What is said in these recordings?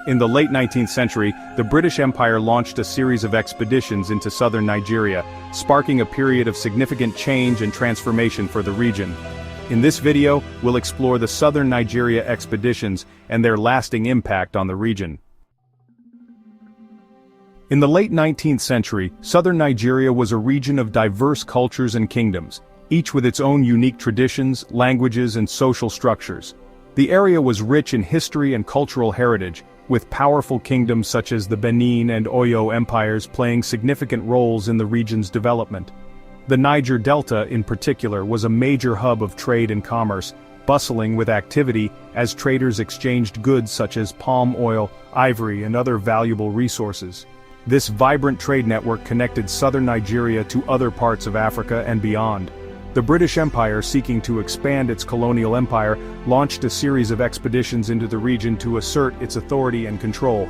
In the late 19th century, the British Empire launched a series of expeditions into southern Nigeria, sparking a period of significant change and transformation for the region. In this video, we'll explore the Southern Nigeria expeditions and their lasting impact on the region. In the late 19th century, southern Nigeria was a region of diverse cultures and kingdoms, each with its own unique traditions, languages, and social structures. The area was rich in history and cultural heritage, with powerful kingdoms such as the Benin and Oyo empires playing significant roles in the region's development. The Niger Delta, in particular, was a major hub of trade and commerce, bustling with activity as traders exchanged goods such as palm oil, ivory, and other valuable resources. This vibrant trade network connected southern Nigeria to other parts of Africa and beyond. The British Empire, seeking to expand its colonial empire, launched a series of expeditions into the region to assert its authority and control.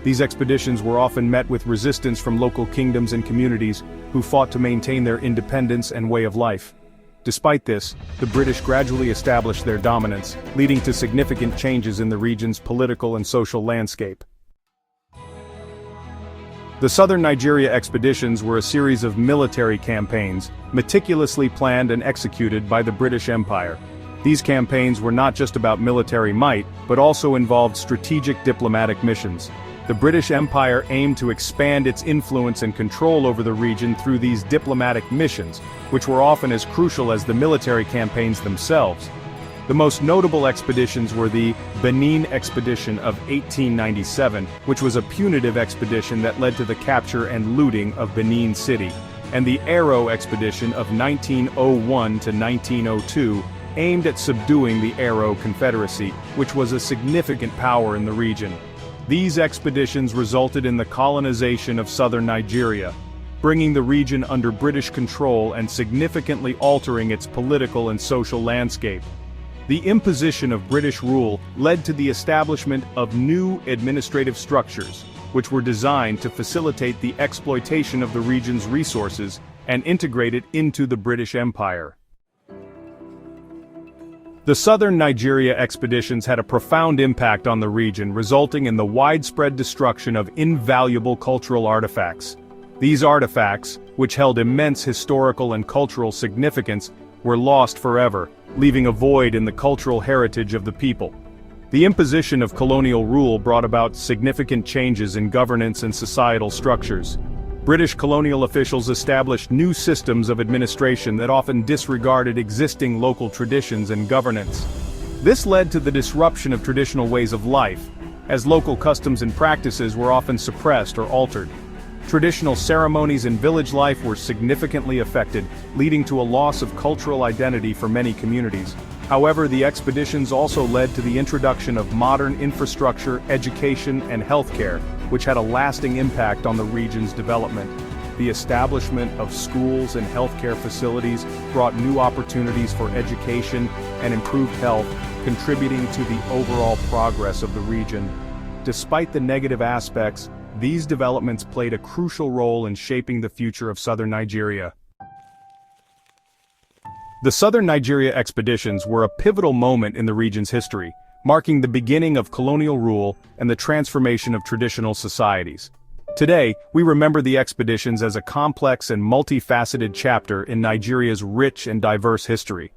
These expeditions were often met with resistance from local kingdoms and communities, who fought to maintain their independence and way of life. Despite this, the British gradually established their dominance, leading to significant changes in the region's political and social landscape. The Southern Nigeria expeditions were a series of military campaigns, meticulously planned and executed by the British Empire. These campaigns were not just about military might, but also involved strategic diplomatic missions. The British Empire aimed to expand its influence and control over the region through these diplomatic missions, which were often as crucial as the military campaigns themselves. The most notable expeditions were the Benin Expedition of 1897, which was a punitive expedition that led to the capture and looting of Benin City, and the Aero Expedition of 1901 to 1902, aimed at subduing the Aero Confederacy, which was a significant power in the region. These expeditions resulted in the colonization of southern Nigeria, bringing the region under British control and significantly altering its political and social landscape. The imposition of British rule led to the establishment of new administrative structures, which were designed to facilitate the exploitation of the region's resources and integrate it into the British Empire. The Southern Nigeria expeditions had a profound impact on the region, resulting in the widespread destruction of invaluable cultural artifacts. These artifacts, which held immense historical and cultural significance, were lost forever, leaving a void in the cultural heritage of the people. The imposition of colonial rule brought about significant changes in governance and societal structures. British colonial officials established new systems of administration that often disregarded existing local traditions and governance. This led to the disruption of traditional ways of life, as local customs and practices were often suppressed or altered. Traditional ceremonies and village life were significantly affected, leading to a loss of cultural identity for many communities. However, the expeditions also led to the introduction of modern infrastructure, education, and healthcare, which had a lasting impact on the region's development. The establishment of schools and healthcare facilities brought new opportunities for education and improved health, contributing to the overall progress of the region. Despite the negative aspects, these developments played a crucial role in shaping the future of southern Nigeria. The Southern Nigeria expeditions were a pivotal moment in the region's history, marking the beginning of colonial rule and the transformation of traditional societies. Today, we remember the expeditions as a complex and multifaceted chapter in Nigeria's rich and diverse history.